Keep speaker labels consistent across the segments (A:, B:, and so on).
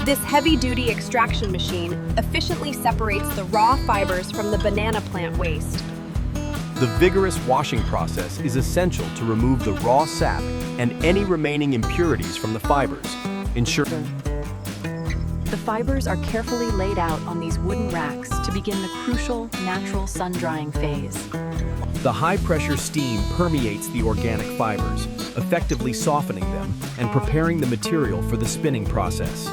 A: This heavy-duty extraction machine efficiently separates the raw fibers from the banana plant waste.
B: The vigorous washing process is essential to remove the raw sap and any remaining impurities from the fibers, ensuring
C: The fibers are carefully laid out on these wooden racks to begin the crucial natural sun-drying phase.
B: the high-pressure steam permeates the organic fibers, effectively softening them and preparing the material for the spinning process.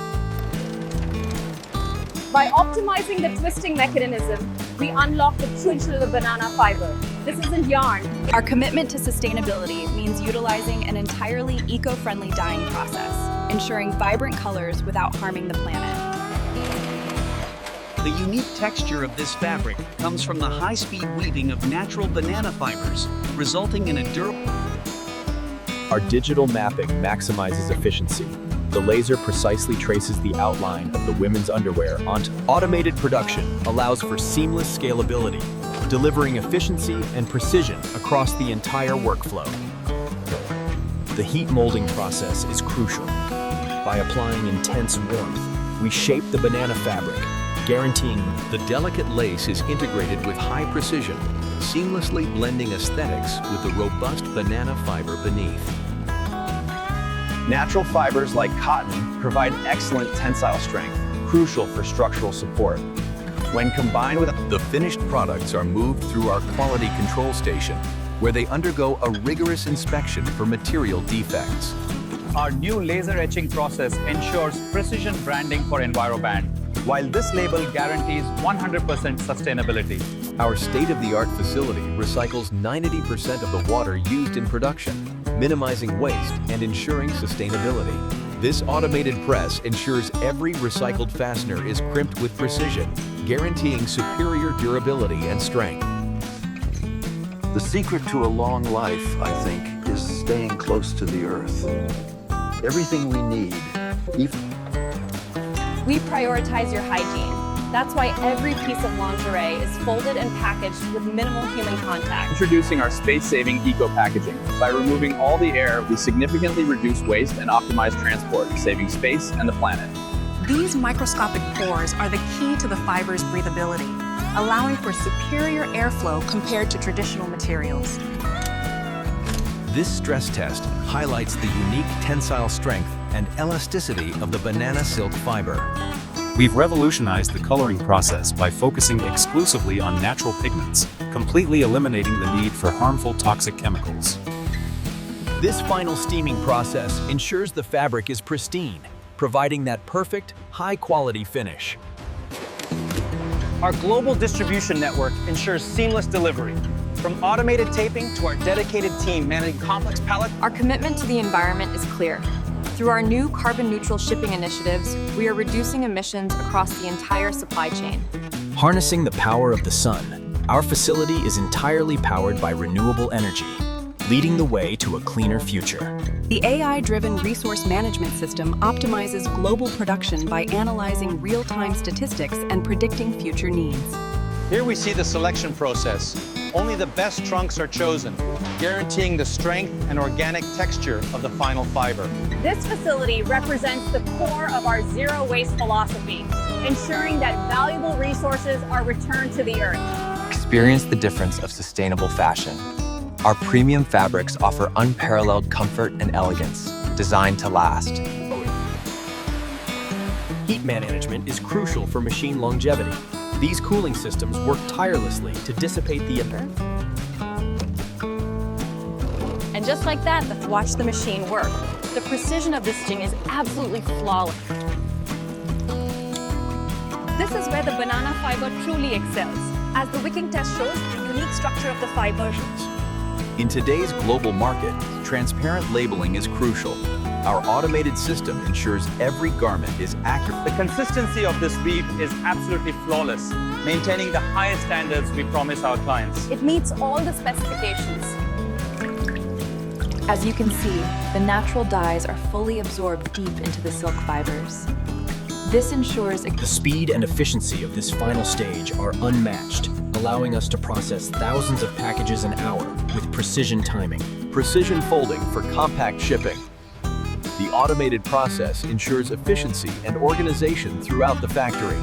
A: By optimizing the twisting mechanism, we unlock the potential of the banana fiber. This isn't yarn. Our commitment to sustainability means utilizing an entirely eco-friendly dyeing process, ensuring vibrant colors without harming the planet.
D: The unique texture of this fabric comes from the high-speed weaving of natural banana fibers, resulting in a durable.
B: Our digital mapping maximizes efficiency. The laser precisely traces the outline of the women's underwear onto automated production allows for seamless scalability, delivering efficiency and precision across the entire workflow. The heat molding process is crucial. By applying intense warmth, we shape the banana fabric, guaranteeing
D: The delicate lace is integrated with high precision, seamlessly blending aesthetics with the robust banana fiber beneath.
E: Natural fibers like cotton provide excellent tensile strength, crucial for structural support. When combined with
D: The finished products are moved through our quality control station, where they undergo a rigorous inspection for material defects.
F: Our new laser etching process ensures precision branding for EnviroBand, while this label guarantees 100% sustainability.
D: Our state-of-the-art facility recycles 90% of the water used in production, minimizing waste and ensuring sustainability. This automated press ensures every recycled fastener is crimped with precision, guaranteeing superior durability and strength.
G: The secret to a long life, I think, is staying close to the earth. Everything we need,
A: We prioritize your hygiene. That's why every piece of lingerie is folded and packaged with minimal human contact.
F: Introducing our space-saving eco-packaging. By removing all the air, we significantly reduce waste and optimize transport, saving space and the planet.
H: These microscopic pores are the key to the fiber's breathability, allowing for superior airflow compared to traditional materials.
D: This stress test highlights the unique tensile strength and elasticity of the banana silk fiber.
I: We've revolutionized the coloring process by focusing exclusively on natural pigments, completely eliminating the need for harmful toxic chemicals.
B: This final steaming process ensures the fabric is pristine, providing that perfect, high-quality finish.
F: Our global distribution network ensures seamless delivery. From automated taping to our dedicated team managing complex pallets.
C: Our commitment to the environment is clear. Through our new carbon-neutral shipping initiatives, we are reducing emissions across the entire supply chain.
B: Harnessing the power of the sun, our facility is entirely powered by renewable energy, leading the way to a cleaner future. The AI-driven resource management system optimizes global production by analyzing real-time statistics and predicting future needs.
F: Here we see the selection process. Only the best trunks are chosen, guaranteeing the strength and organic texture of the final fiber.
A: This facility represents the core of our zero waste philosophy, ensuring that valuable resources are returned to the earth.
J: Experience the difference of sustainable fashion. Our premium fabrics offer unparalleled comfort and elegance, designed to last.
B: Heat management is crucial for machine longevity. These cooling systems work tirelessly to dissipate the impact.
A: And just like that, let's watch the machine work. The precision of this stitching is absolutely flawless. This is where the banana fiber truly excels. As the wicking test shows, the unique structure of the fiber.
D: In today's global market, transparent labeling is crucial. Our automated system ensures every garment is accurate.
F: The consistency of this weave is absolutely flawless, maintaining the highest standards we promise our clients.
A: It meets all the specifications.
C: As you can see, the natural dyes are fully absorbed deep into the silk fibers. This ensures
B: The speed and efficiency of this final stage are unmatched, allowing us to process thousands of packages an hour with precision timing.
D: Precision folding for compact shipping.
B: The automated process ensures efficiency and organization throughout the factory.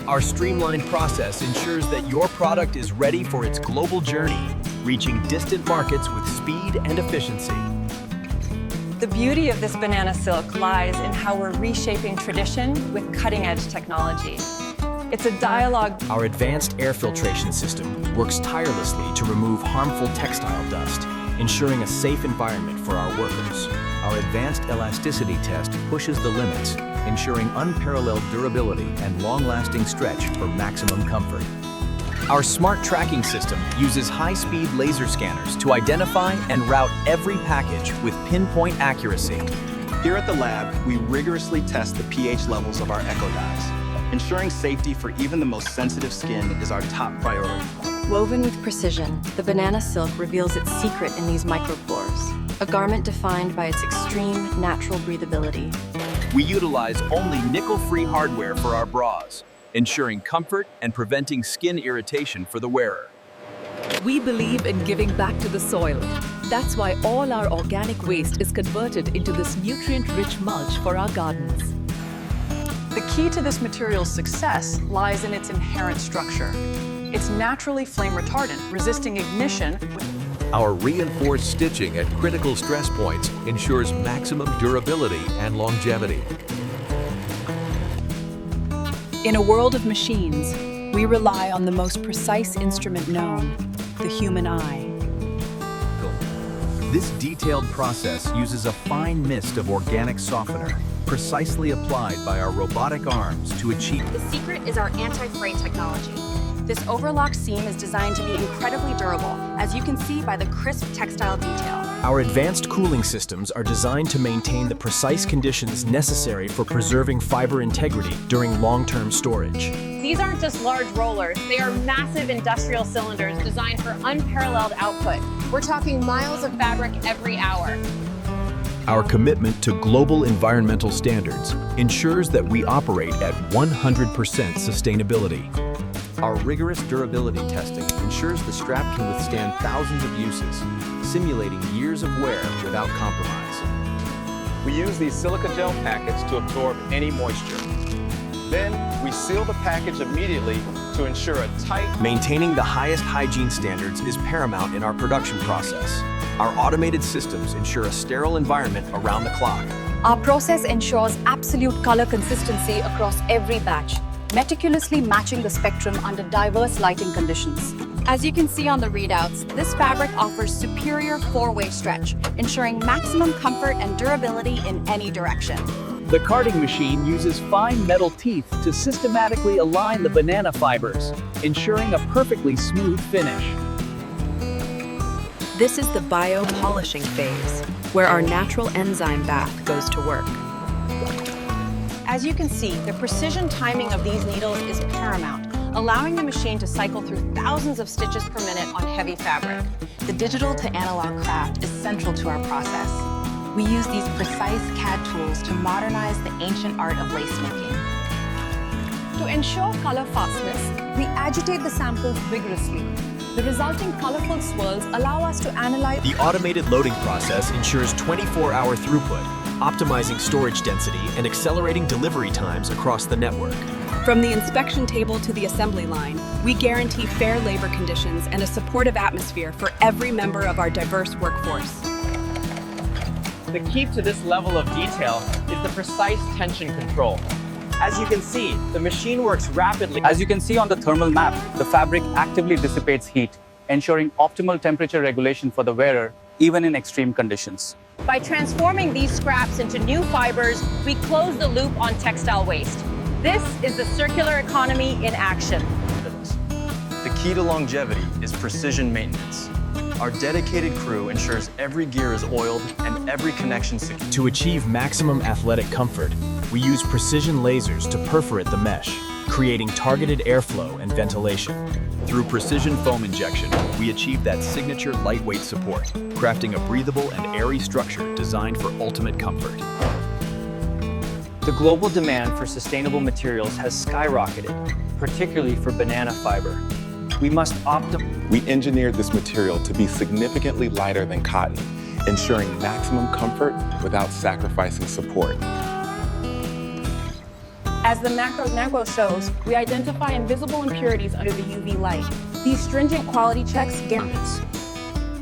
B: Our streamlined process ensures that your product is ready for its global journey, reaching distant markets with speed and efficiency.
C: The beauty of this banana silk lies in how we're reshaping tradition with cutting-edge technology. It's a dialogue.
B: Our advanced air filtration system works tirelessly to remove harmful textile dust, ensuring a safe environment for our workers. Our advanced elasticity test pushes the limits, ensuring unparalleled durability and long-lasting stretch for maximum comfort. Our smart tracking system uses high-speed laser scanners to identify and route every package with pinpoint accuracy.
F: Here at the lab, we rigorously test the pH levels of our echo dyes. Ensuring safety for even the most sensitive skin is our top priority.
C: Woven with precision, the banana silk reveals its secret in these micropores, a garment defined by its extreme natural breathability.
B: We utilize only nickel-free hardware for our bras, ensuring comfort and preventing skin irritation for the wearer.
K: We believe in giving back to the soil. That's why all our organic waste is converted into this nutrient-rich mulch for our gardens.
H: The key to this material's success lies in its inherent structure. It's naturally flame retardant, resisting ignition.
D: Our reinforced stitching at critical stress points ensures maximum durability and longevity.
A: In a world of machines, we rely on the most precise instrument known, the human eye.
B: This detailed process uses a fine mist of organic softener, precisely applied by our robotic arms to achieve.
C: The secret is our anti-fray technology. This overlock seam is designed to be incredibly durable, as you can see by the crisp textile detail.
B: Our advanced cooling systems are designed to maintain the precise conditions necessary for preserving fiber integrity during long-term storage.
A: These aren't just large rollers, they are massive industrial cylinders designed for unparalleled output. We're talking miles of fabric every hour.
B: Our commitment to global environmental standards ensures that we operate at 100% sustainability. Our rigorous durability testing ensures the strap can withstand thousands of uses, simulating years of wear without compromise.
F: We use these silica gel packets to absorb any moisture. Then, we seal the package immediately to ensure a tight...
B: Maintaining the highest hygiene standards is paramount in our production process. Our automated systems ensure a sterile environment around the clock.
A: Our process ensures absolute color consistency across every batch, meticulously matching the spectrum under diverse lighting conditions. As you can see on the readouts, this fabric offers superior four-way stretch, ensuring maximum comfort and durability in any direction.
L: The carding machine uses fine metal teeth to systematically align the banana fibers, ensuring a perfectly smooth finish.
K: This is the bio-polishing phase, where our natural enzyme bath goes to work.
H: As you can see, the precision timing of these needles is paramount, allowing the machine to cycle through thousands of stitches per minute on heavy fabric. The digital to analog craft is central to our process. We use these precise CAD tools to modernize the ancient art of lace making.
A: To ensure color fastness, we agitate the samples vigorously. The resulting colorful swirls allow us to analyze.
B: The automated loading process ensures 24-hour throughput, optimizing storage density and accelerating delivery times across the network.
A: From the inspection table to the assembly line, we guarantee fair labor conditions and a supportive atmosphere for every member of our diverse workforce.
F: The key to this level of detail is the precise tension control. As you can see, the machine works rapidly. As you can see on the thermal map, the fabric actively dissipates heat, ensuring optimal temperature regulation for the wearer, even in extreme conditions.
A: By transforming these scraps into new fibers, we close the loop on textile waste. This is the circular economy in action.
E: The key to longevity is precision maintenance. Our dedicated crew ensures every gear is oiled and every connection secure.
B: To achieve maximum athletic comfort, we use precision lasers to perforate the mesh, creating targeted airflow and ventilation. Through precision foam injection, we achieve that signature lightweight support, crafting a breathable and airy structure designed for ultimate comfort.
F: The global demand for sustainable materials has skyrocketed, particularly for banana fiber. We must
M: We engineered this material to be significantly lighter than cotton ensuring maximum comfort without sacrificing support.
H: As the macro shows, we identify invisible impurities under the UV light. These stringent quality checks guarantee.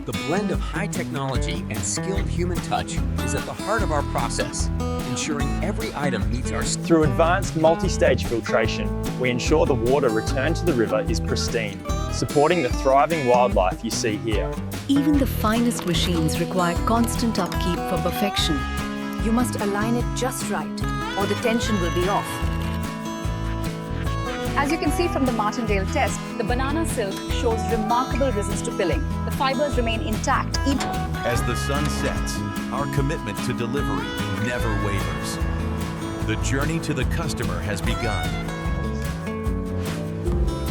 N: The blend of high technology and skilled human touch is at the heart of our process, ensuring every item meets our standards.
E: Through advanced multi-stage filtration, we ensure the water returned to the river is pristine, supporting the thriving wildlife you see here.
K: Even the finest machines require constant upkeep for perfection.
A: You must align it just right, or the tension will be off. As you can see from the Martindale test, the banana silk shows remarkable resistance to pilling. The fibers remain intact.
D: As the sun sets, our commitment to delivery never wavers. The journey to the customer has begun.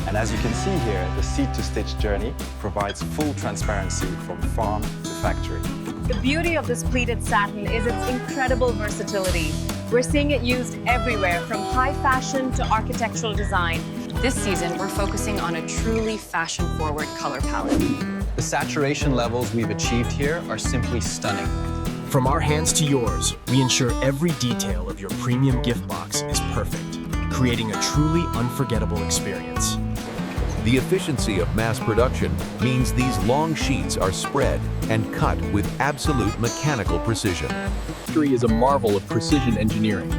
E: And as you can see here, the seed-to-stitch journey provides full transparency from farm to factory.
A: The beauty of this pleated satin is its incredible versatility. We're seeing it used everywhere, from high fashion to architectural design.
H: This season, we're focusing on a truly fashion-forward color palette.
J: The saturation levels we've achieved here are simply stunning.
O: From our hands to yours, we ensure every detail of your premium gift box is perfect, creating a truly unforgettable experience.
D: The efficiency of mass production means these long sheets are spread and cut with absolute mechanical precision.
B: Factory is a marvel of precision engineering.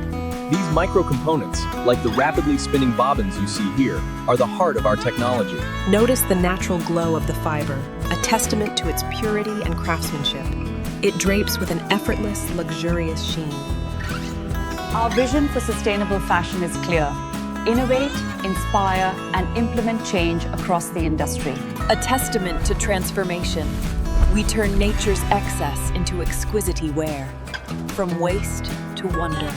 B: These micro-components, like the rapidly spinning bobbins you see here, are the heart of our technology.
P: Notice the natural glow of the fiber, a testament to its purity and craftsmanship. It drapes with an effortless, luxurious sheen.
Q: Our vision for sustainable fashion is clear. Innovate, inspire, and implement change across the industry.
K: A testament to transformation. We turn nature's excess into exquisite wear, from waste to wonder.